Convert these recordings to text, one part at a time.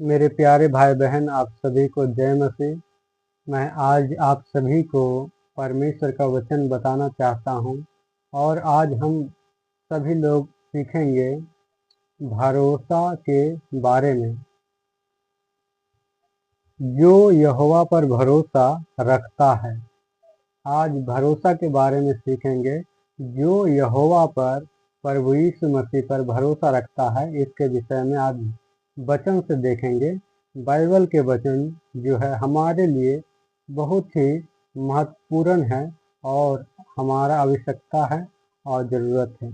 मेरे प्यारे भाई बहन, आप सभी को जय मसीह। मैं आज आप सभी को परमेश्वर का वचन बताना चाहता हूँ और आज हम सभी लोग सीखेंगे भरोसा के बारे में। जो यहोवा पर भरोसा रखता है, आज भरोसा के बारे में सीखेंगे। जो यहोवा पर, प्रभु यीशु मसीह पर भरोसा रखता है, इसके विषय में आज वचन से देखेंगे। बाइबल के वचन जो है हमारे लिए बहुत ही महत्वपूर्ण है और हमारा आवश्यकता है और ज़रूरत है।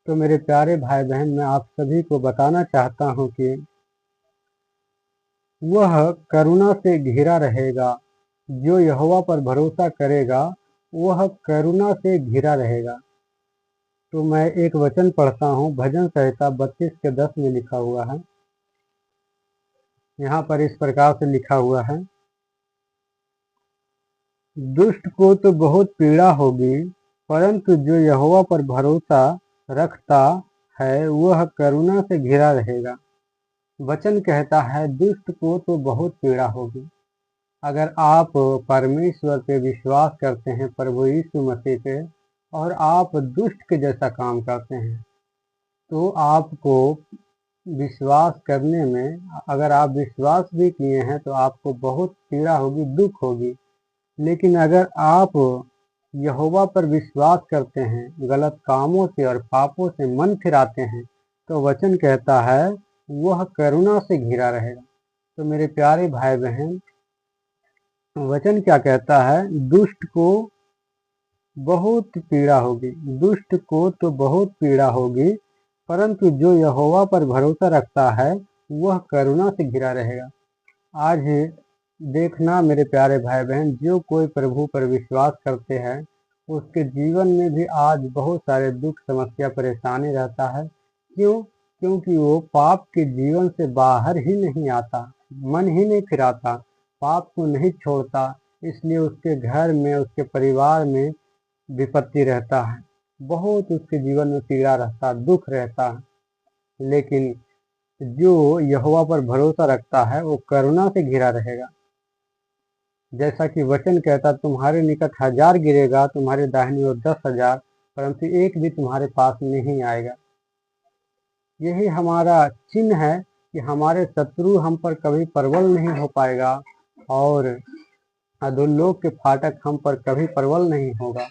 तो मेरे प्यारे भाई बहन, मैं आप सभी को बताना चाहता हूँ कि वह करुणा से घिरा रहेगा। जो यहोवा पर भरोसा करेगा वह करुणा से घिरा रहेगा। तो मैं एक वचन पढ़ता हूँ, भजन संहिता 32:10 में लिखा हुआ है। यहाँ पर इस प्रकार से लिखा हुआ है, दुष्ट को तो बहुत पीड़ा होगी, परंतु जो यहोवा पर भरोसा रखता है वह करुणा से घिरा रहेगा। वचन कहता है दुष्ट को तो बहुत पीड़ा होगी। अगर आप परमेश्वर पे विश्वास करते हैं, प्रभु यीशु मसीह पे, और आप दुष्ट के जैसा काम करते हैं, तो आपको विश्वास करने में, अगर आप विश्वास भी किए हैं तो आपको बहुत पीड़ा होगी, दुख होगी। लेकिन अगर आप यहोवा पर विश्वास करते हैं, गलत कामों से और पापों से मन फिराते हैं, तो वचन कहता है वह करुणा से घिरा रहेगा। तो मेरे प्यारे भाई बहन, वचन क्या कहता है? दुष्ट को बहुत पीड़ा होगी, दुष्ट को तो बहुत पीड़ा होगी, परंतु जो यहोवा पर भरोसा रखता है वह करुणा से घिरा रहेगा। आज देखना मेरे प्यारे भाई बहन, जो कोई प्रभु पर विश्वास करते हैं उसके जीवन में भी आज बहुत सारे दुख, समस्या, परेशानी रहता है। क्यों? क्योंकि वो पाप के जीवन से बाहर ही नहीं आता, मन ही नहीं फिराता, पाप को नहीं छोड़ता। इसलिए उसके घर में, उसके परिवार में विपत्ति रहता है, बहुत उसके जीवन में पीड़ा रहता, दुख रहता है। लेकिन जो यहोवा पर भरोसा रखता है वो करुणा से घिरा रहेगा। जैसा कि वचन कहता, तुम्हारे निकट 1000 गिरेगा, तुम्हारे दाहिनी ओर 10,000, परंतु एक भी तुम्हारे पास नहीं आएगा। यही हमारा चिन्ह है कि हमारे शत्रु हम पर कभी प्रबल नहीं हो पाएगा और अधोलोक के फाटक हम पर कभी प्रबल नहीं होगा।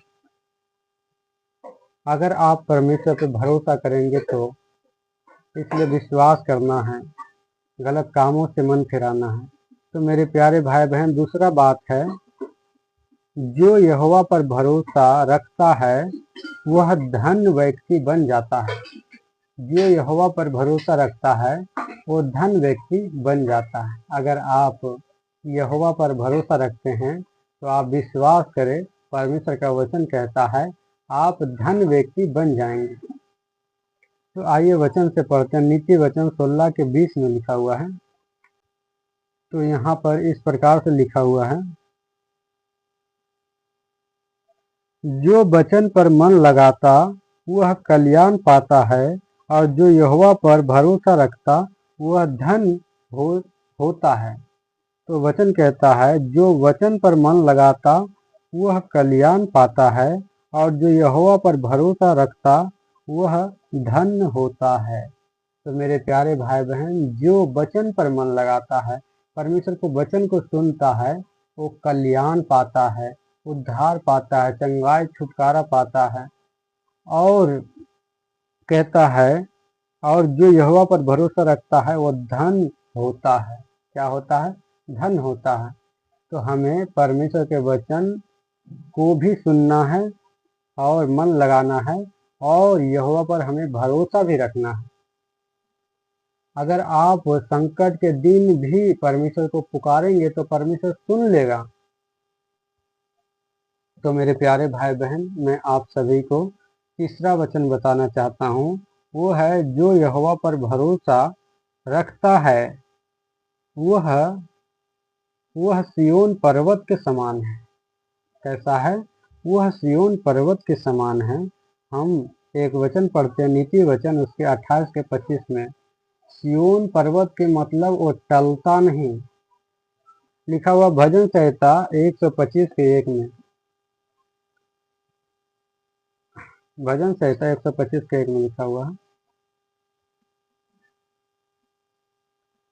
अगर आप परमेश्वर पर भरोसा करेंगे तो इसलिए विश्वास करना है, गलत कामों से मन फिराना है। तो मेरे प्यारे भाई बहन, दूसरा बात है, जो यहोवा पर भरोसा रखता है वह धन व्यक्ति बन जाता है। जो यहोवा पर भरोसा रखता है वो धन व्यक्ति बन जाता है। अगर आप यहोवा पर भरोसा रखते हैं तो आप विश्वास करें, परमेश्वर का वचन कहता है आप धन व्यक्ति बन जाएंगे। तो आइए वचन से पढ़ते हैं। नीति वचन 16:20 में लिखा हुआ है। तो यहाँ पर इस प्रकार से लिखा हुआ है, जो वचन पर मन लगाता वह कल्याण पाता है, और जो यहोवा पर भरोसा रखता वह धन होता है। तो वचन कहता है जो वचन पर मन लगाता वह कल्याण पाता है, और जो यहोवा पर भरोसा रखता वह धन होता है। तो मेरे प्यारे भाई बहन, जो वचन पर मन लगाता है, परमेश्वर को वचन को सुनता है, वो कल्याण पाता है, उद्धार पाता है, चंगाई, छुटकारा पाता है। और कहता है, और जो यहोवा पर भरोसा रखता है वो धन होता है। क्या होता है? धन होता है। तो हमें परमेश्वर के वचन को भी सुनना है और मन लगाना है, और यहोवा पर हमें भरोसा भी रखना है। अगर आप संकट के दिन भी परमेश्वर को पुकारेंगे तो परमेश्वर सुन लेगा। तो मेरे प्यारे भाई बहन, मैं आप सभी को तीसरा वचन बताना चाहता हूँ। वो है, जो यहोवा पर भरोसा रखता है वह सिय्योन पर्वत के समान है। कैसा है? वह सिय्योन पर्वत के समान है। हम एक वचन पढ़ते हैं, नीति वचन उसके 28 के 25 में। सिय्योन पर्वत के मतलब वो टलता नहीं। लिखा हुआ भजन संहिता 125 के 1 में। भजन संहिता 125 के 1 में लिखा हुआ है।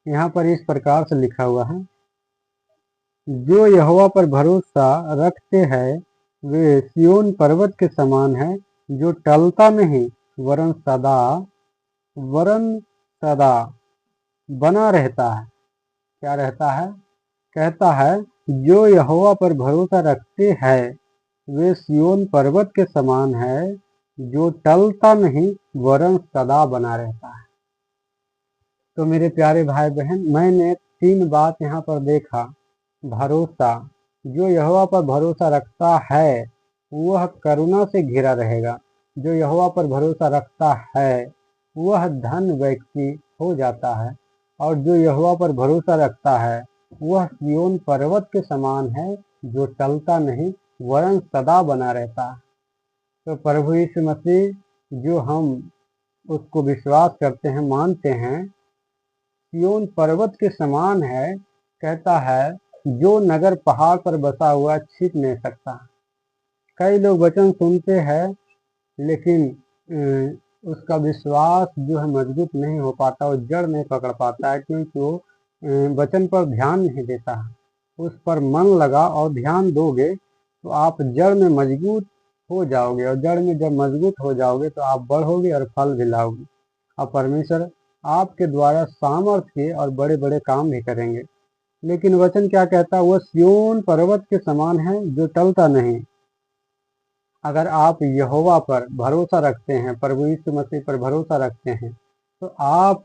यहाँ पर इस प्रकार से लिखा हुआ है, जो यहोवा पर भरोसा रखते हैं वे सिय्योन पर्वत के समान है, जो टलता नहीं वरन सदा बना रहता है। क्या रहता है? कहता है, जो यहोवा पर भरोसा रखते हैं वे सिय्योन पर्वत के समान है, जो टलता नहीं वरन सदा बना रहता है। तो मेरे प्यारे भाई बहन, मैंने 3 बात यहाँ पर देखा। भरोसा, जो यहोवा पर भरोसा रखता है वह करुणा से घिरा रहेगा। जो यहोवा पर भरोसा रखता है वह धन व्यक्ति हो जाता है, और जो यहोवा पर भरोसा रखता है वह सिय्योन पर्वत के समान है, जो टलता नहीं वरन सदा बना रहता है। तो प्रभु यीशु मसीह, जो हम उसको विश्वास करते हैं, मानते हैं, सिय्योन पर्वत के समान है। कहता है, जो नगर पहाड़ पर बसा हुआ छिप नहीं सकता। कई लोग वचन सुनते हैं लेकिन उसका विश्वास जो है मजबूत नहीं हो पाता, वो जड़ नहीं पकड़ पाता है, क्योंकि वो वचन पर ध्यान नहीं देता है। उस पर मन लगा और ध्यान दोगे तो आप जड़ में मजबूत हो जाओगे, और जड़ में जब मजबूत हो जाओगे तो आप बढ़ोगे और फल भी लाओगे, और परमेश्वर आपके द्वारा सामर्थ्य के और बड़े बड़े काम भी करेंगे। लेकिन वचन क्या कहता है? वह सिय्योन पर्वत के समान है, जो टलता नहीं। अगर आप यहोवा पर भरोसा रखते हैं, प्रभु यीशु मसीह पर भरोसा रखते हैं, तो आप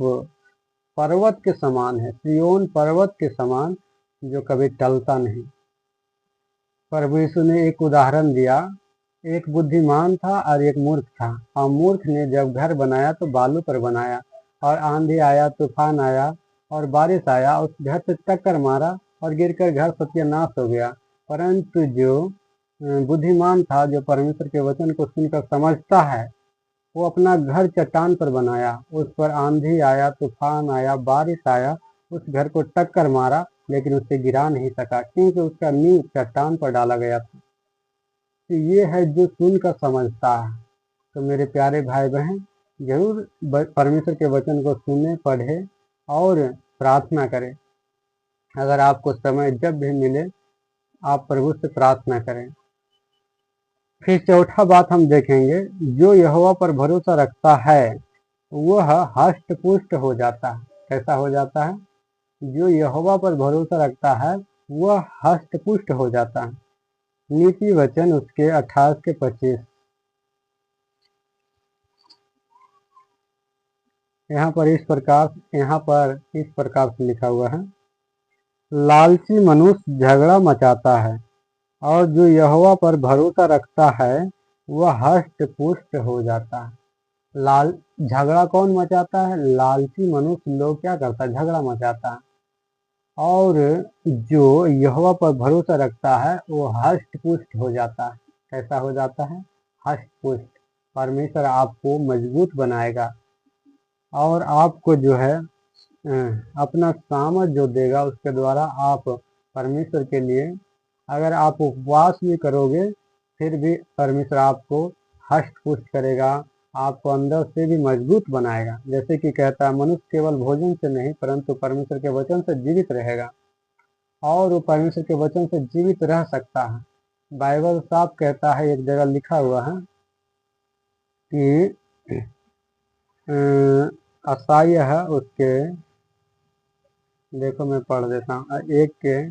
पर्वत के समान है, सिय्योन पर्वत के समान, जो कभी टलता नहीं। प्रभु यीशु ने एक उदाहरण दिया। एक बुद्धिमान था और एक मूर्ख था, और मूर्ख ने जब घर बनाया तो बालू पर बनाया, और आंधी आया, तूफान आया और बारिश आया, उस घर से टक्कर मारा और गिरकर घर सत्यानाश हो गया। परंतु जो बुद्धिमान था, जो परमेश्वर के वचन को सुनकर समझता है, वो अपना घर चट्टान पर बनाया। उस पर आंधी आया, तूफान आया, बारिश आया, उस घर को टक्कर मारा, लेकिन उससे गिरा नहीं सका, क्योंकि उसका नींव चट्टान पर डाला गया था। तो ये है जो सुनकर समझता है। तो मेरे प्यारे भाई बहन, जरूर परमेश्वर के वचन को सुने, पढ़े और प्रार्थना करें। अगर आपको समय जब भी मिले, आप प्रभु से प्रार्थना करें। फिर चौथा बात हम देखेंगे, जो यहोवा पर भरोसा रखता है वह हष्ट पुष्ट हो जाता है। कैसा हो जाता है? जो यहोवा पर भरोसा रखता है वह हष्ट पुष्ट हो जाता है। नीति वचन उसके 28 के 25। यहाँ पर इस प्रकार से लिखा हुआ है, लालची मनुष्य झगड़ा मचाता है, और जो यहोवा पर भरोसा रखता है वह हष्ट पुष्ट हो जाता है। झगड़ा कौन मचाता है? लालची मनुष्य लोग क्या करता है? झगड़ा मचाता है। और जो यहोवा पर भरोसा रखता है वो हष्ट पुष्ट हो जाता है। कैसा हो जाता है? हष्ट पुष्ट। परमेश्वर आपको मजबूत बनाएगा, और आपको जो है अपना सामर्थ जो देगा, उसके द्वारा आप परमेश्वर के लिए, अगर आप उपवास भी करोगे फिर भी परमेश्वर आपको हष्ट पुष्ट करेगा, आपको अंदर से भी मजबूत बनाएगा। जैसे कि कहता है, मनुष्य केवल भोजन से नहीं परंतु परमेश्वर के वचन से जीवित रहेगा, और वो परमेश्वर के वचन से जीवित रह सकता है। बाइबल साफ कहता है, एक जगह लिखा हुआ है कि असाई है उसके, देखो मैं पढ़ देता हूँ, 1 के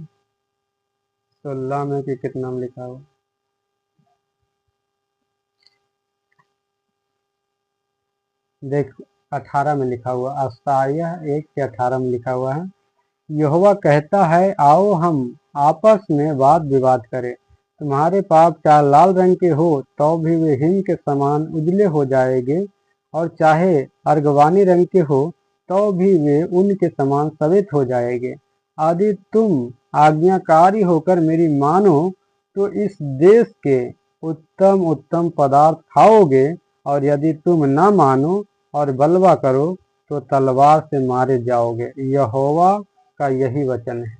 16 में कि कितना में लिखा हुआ, देख 18 में लिखा हुआ, असाया 1 के 18 में लिखा हुआ है, यहोवा कहता है, आओ हम आपस में वाद विवाद करें। तुम्हारे पाप चाहे लाल रंग के हो तो भी वे हिम के समान उजले हो जाएंगे, और चाहे अर्गवानी रंग के हो तो भी वे ऊन के समान श्वेत हो जाएंगे। यदि तुम आज्ञाकारी होकर मेरी मानो तो इस देश के उत्तम उत्तम पदार्थ खाओगे, और यदि तुम न मानो और बलवा करो तो तलवार से मारे जाओगे। यहोवा का यही वचन है।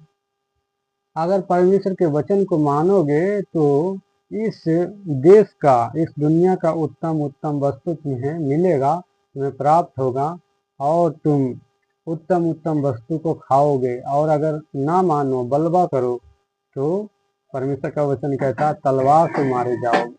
अगर परमेश्वर के वचन को मानोगे तो इस देश का, इस दुनिया का उत्तम उत्तम वस्तु तुम्हें मिलेगा, तुम्हें प्राप्त होगा और तुम उत्तम उत्तम वस्तु को खाओगे। और अगर ना मानो, बलवा करो, तो परमेश्वर का वचन कहता है तलवार से मारे जाओगे।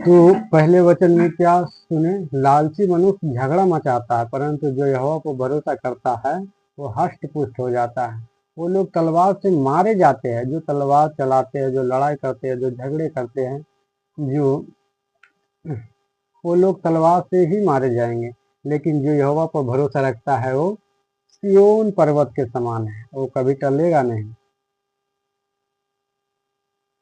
तो पहले वचन में क्या सुने? लालची मनुष्य झगड़ा मचाता है, परंतु जो यहोवा पर भरोसा करता है वो हष्ट पुष्ट हो जाता है। वो लोग तलवार से मारे जाते हैं, जो तलवार चलाते हैं, जो लड़ाई करते हैं, जो झगड़े करते हैं, जो वो लोग तलवार से ही मारे जाएंगे। लेकिन जो यहोवा पर भरोसा रखता है वो सिय्योन पर्वत के समान है, वो कभी टलेगा नहीं।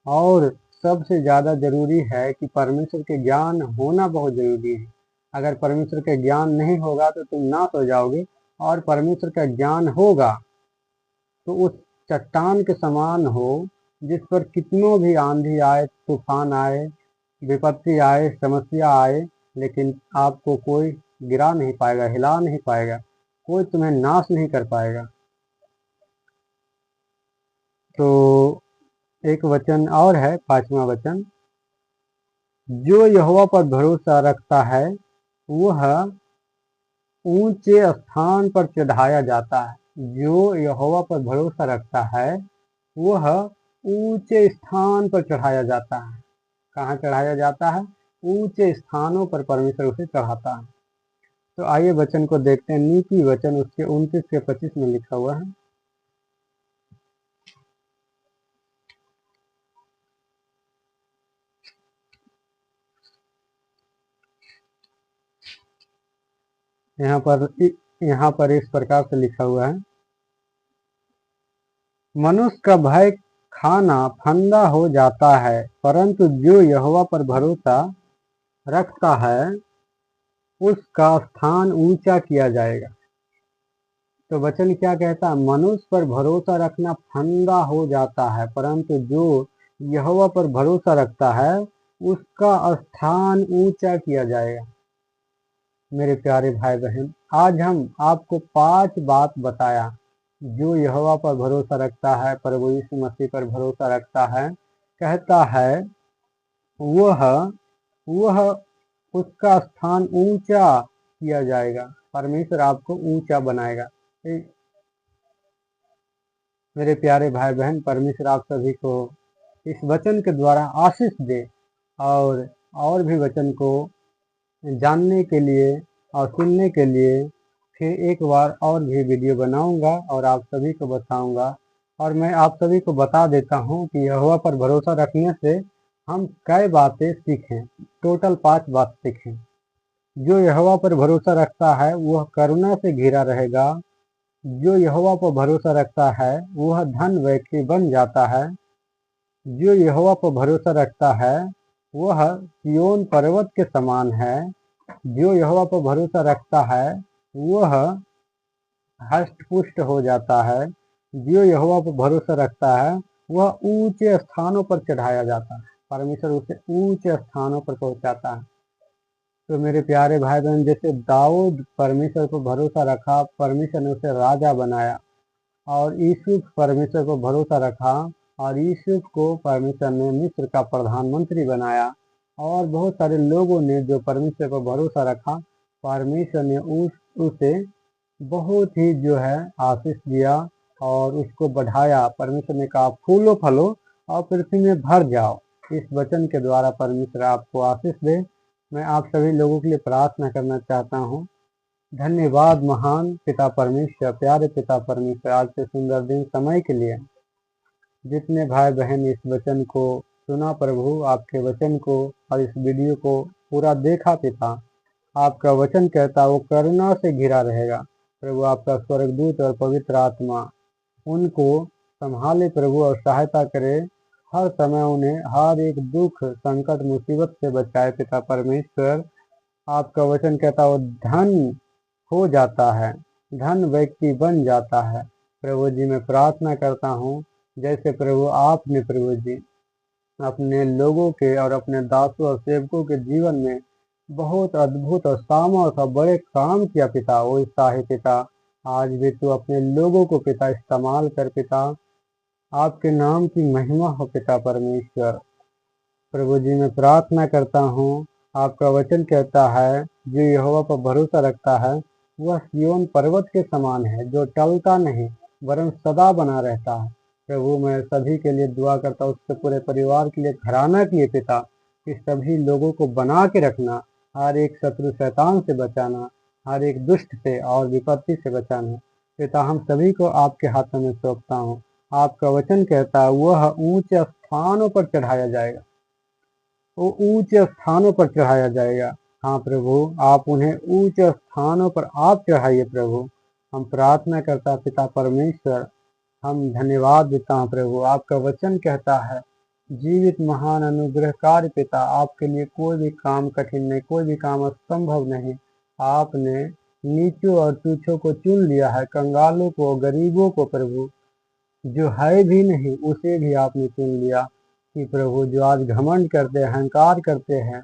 और सबसे ज़्यादा जरूरी है कि परमेश्वर के ज्ञान होना बहुत जरूरी है। अगर परमेश्वर का ज्ञान नहीं होगा तो तुम नाश हो जाओगे, और परमेश्वर का ज्ञान होगा तो उस चट्टान के समान हो जिस पर कितनों भी आंधी आए, तूफान आए, विपत्ति आए, समस्या आए, लेकिन आपको कोई गिरा नहीं पाएगा, हिला नहीं पाएगा, कोई तुम्हें नाश नहीं कर पाएगा। तो एक वचन और है, 5वां वचन, जो यहोवा पर भरोसा रखता है वह ऊंचे स्थान पर चढ़ाया जाता है। जो यहोवा पर भरोसा रखता है वह ऊंचे स्थान पर चढ़ाया जाता है। कहाँ चढ़ाया जाता है? ऊंचे स्थानों पर परमेश्वर उसे चढ़ाता है। तो आइए वचन को देखते हैं। नीति वचन उसके 29 से 25 में लिखा हुआ है। यहाँ पर इस प्रकार से लिखा हुआ है, मनुष्य का भय खाना फंदा हो जाता है, परंतु जो यहोवा पर भरोसा रखता है उसका स्थान ऊंचा किया जाएगा। तो वचन क्या कहता है? मनुष्य पर भरोसा रखना फंदा हो जाता है, परंतु जो यहोवा पर भरोसा रखता है उसका स्थान ऊंचा किया जाएगा। मेरे प्यारे भाई बहन, आज हम आपको 5 बात बताया। जो यहोवा पर भरोसा रखता है, प्रभु यीशु मसीह पर भरोसा रखता है, कहता है वह उसका स्थान ऊंचा किया जाएगा। परमेश्वर आपको ऊंचा बनाएगा। मेरे प्यारे भाई बहन, परमेश्वर आप सभी को इस वचन के द्वारा आशीष दे, और भी वचन को जानने के लिए और सुनने के लिए फिर एक बार और भी वीडियो बनाऊंगा और आप सभी को बताऊंगा। और मैं आप सभी को बता देता हूं कि यहोवा पर भरोसा रखने से हम कई बातें सीखें। टोटल 5 बात सीखें। जो यहोवा पर भरोसा रखता है वह करुणा से घिरा रहेगा। जो यहोवा पर भरोसा रखता है वह धन व्यक्ति बन जाता है। जो यहोवा पर भरोसा रखता है वह सिय्योन पर्वत के समान है। जो यहोवा पर भरोसा रखता है वह हष्ट पुष्ट हो जाता है। जो यहोवा पर भरोसा रखता है वह ऊंचे स्थानों पर चढ़ाया जाता है। परमेश्वर उसे ऊंचे स्थानों पर पहुंचाता है। तो मेरे प्यारे भाई बहन, जैसे दाऊद परमेश्वर पर भरोसा रखा, परमेश्वर ने उसे राजा बनाया, और यूसुफ परमेश्वर पर भरोसा रखा और यूसुफ को परमेश्वर ने मिस्र का प्रधानमंत्री बनाया। और बहुत सारे लोगों ने जो परमेश्वर पर भरोसा रखा, परमेश्वर ने उसे बहुत ही जो है आशीष दिया और उसको बढ़ाया। परमेश्वर ने कहा फूलो फलो और पृथ्वी में भर जाओ। इस वचन के द्वारा परमेश्वर आपको आशीष दे। मैं आप सभी लोगों के लिए प्रार्थना करना चाहता हूँ। धन्यवाद महान पिता परमेश्वर, प्यारे पिता परमेश्वर, आज के सुंदर दिन समय के लिए। जितने भाई बहन इस वचन को सुना प्रभु, आपके वचन को और इस वीडियो को पूरा देखा पिता, आपका वचन कहता वो करुणा से घिरा रहेगा। प्रभु आपका स्वर्गदूत और पवित्र आत्मा उनको संभाले प्रभु और सहायता करे। हर समय उन्हें हर एक दुख, संकट, मुसीबत से बचाए पिता परमेश्वर। आपका वचन कहता वो धन हो जाता है, धन व्यक्ति बन जाता है। प्रभु जी मैं प्रार्थना करता हूँ, जैसे प्रभु आपने प्रभु जी अपने लोगों के और अपने दासों और सेवकों के जीवन में बहुत अद्भुत और सामर्थ और बड़े काम किया पिता। ओ साहे पिता, आज भी तू अपने लोगों को पिता इस्तेमाल कर पिता। आपके नाम की महिमा हो पिता परमेश्वर। प्रभु जी, मैं प्रार्थना करता हूँ, आपका वचन कहता है जो यहोवा पर भरोसा रखता है वह सिय्योन पर्वत के समान है, जो टलता नहीं वरन सदा बना रहता है। प्रभु, मैं सभी के लिए दुआ करता हूँ, उसके पूरे परिवार के लिए, घराना के लिए पिता, कि सभी लोगों को बना के रखना, हर एक शत्रु शैतान से बचाना, हर एक दुष्ट से और विपत्ति से बचाना। पिता, हम सभी को आपके हाथों में सौंपता हूँ। आपका वचन कहता है वह ऊंचे स्थानों पर चढ़ाया जाएगा, वो ऊंचे स्थानों पर चढ़ाया जाएगा। हाँ प्रभु, आप उन्हें ऊंचे स्थानों पर आप चढ़ाइए प्रभु। हम प्रार्थना करता पिता परमेश्वर, हम धन्यवाद देता हूँ प्रभु। आपका वचन कहता है जीवित महान अनुग्रहकारी पिता, आपके लिए कोई भी काम कठिन नहीं, कोई भी काम असंभव नहीं। आपने नीचों और तुच्छों को चुन लिया है, कंगालों को, गरीबों को प्रभु, जो है भी नहीं उसे भी आपने चुन लिया। कि प्रभु, जो आज घमंड करते हैं, अहंकार करते हैं,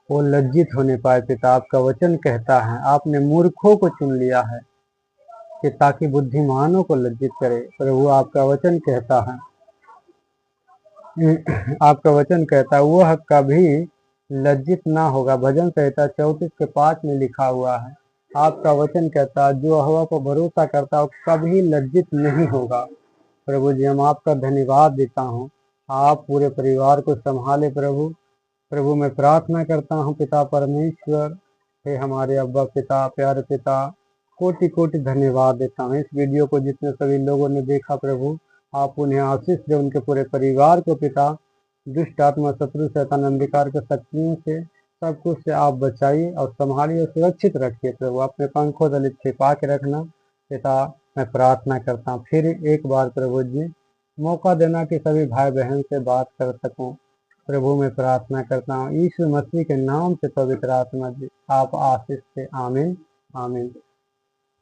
वो लज्जित होने पाए पिता। आपका वचन कहता है आपने मूर्खों को चुन लिया है कि ताकि बुद्धिमानों को लज्जित करे। प्रभु, आपका वचन कहता है आपका वचन कहता है वह कभी लज्जित ना होगा। भजन संहिता 34:5 में लिखा हुआ है। आपका वचन कहता है जो यहोवा पर भरोसा करता है वो कभी लज्जित नहीं होगा। प्रभु जी, हम आपका धन्यवाद देता हूँ। आप पूरे परिवार को संभाले प्रभु। प्रभु, मैं प्रार्थना करता हूँ पिता परमेश्वर, हे हमारे अब्बा पिता, प्यारे पिता, कोटि कोटि धन्यवाद देता हूँ। इस वीडियो को जितने सभी लोगों ने देखा प्रभु, आप उन्हें आशीष दे, उनके पूरे परिवार को पिता, दुष्ट आत्मा, शत्रु, शैतान, अंधकार के शक्तियों से, सब कुछ से आप बचाइए और संभालिए और सुरक्षित रखिए प्रभु। अपने पंखों तले छिपा के रखना पिता। मैं प्रार्थना करता हूँ फिर एक बार प्रभु जी, मौका देना कि सभी भाई बहन से बात कर सकूं। प्रभु, मैं प्रार्थना करता हूँ यीशु मसीह के नाम से, पवित्र आत्मा जी आप आशीष से। आमीन आमीन।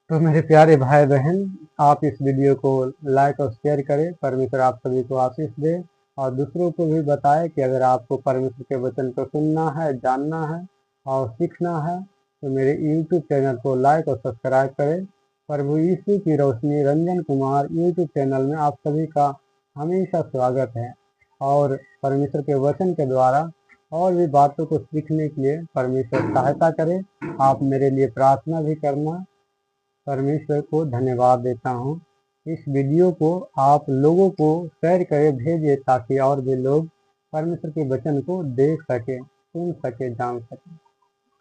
तो मेरे प्यारे भाई बहन, आप इस वीडियो को लाइक और शेयर करें। परमेश्वर आप सभी को आशीष दे और दूसरों को भी बताएं कि अगर आपको परमेश्वर के वचन को सुनना है, जानना है और सीखना है तो मेरे यूट्यूब चैनल को लाइक और सब्सक्राइब करें। प्रभु यीशु की रोशनी रंजन कुमार यूट्यूब चैनल में आप सभी का हमेशा स्वागत है। और परमेश्वर के वचन के द्वारा और भी बातों को सीखने के लिए परमेश्वर सहायता करे। आप मेरे लिए प्रार्थना भी करना। परमेश्वर को धन्यवाद देता हूँ। इस वीडियो को आप लोगों को शेयर करें, भेजिए, ताकि और भी लोग परमेश्वर के वचन को देख सके, सुन सके, जान सके।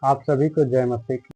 आप सभी को जय मसीह।